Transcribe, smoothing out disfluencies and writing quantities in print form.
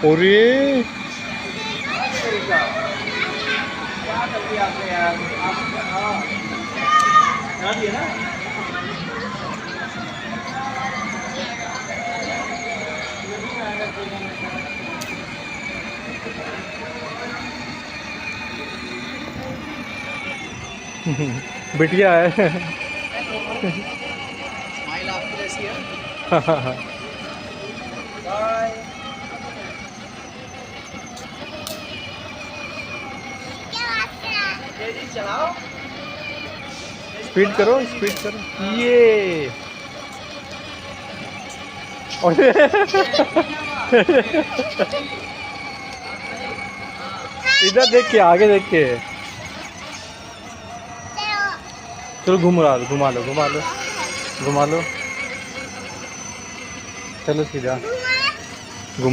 और ये बिटिया है। स्माइल आपकी जैसी है। तेजी चलाओ। स्पीड करो, स्पीड करो। ये और इधर देख के, आगे देख के। चलो घुमा लो, घुमा लो, घुमा लो, घुमा लो। चलो सीधा घुमा।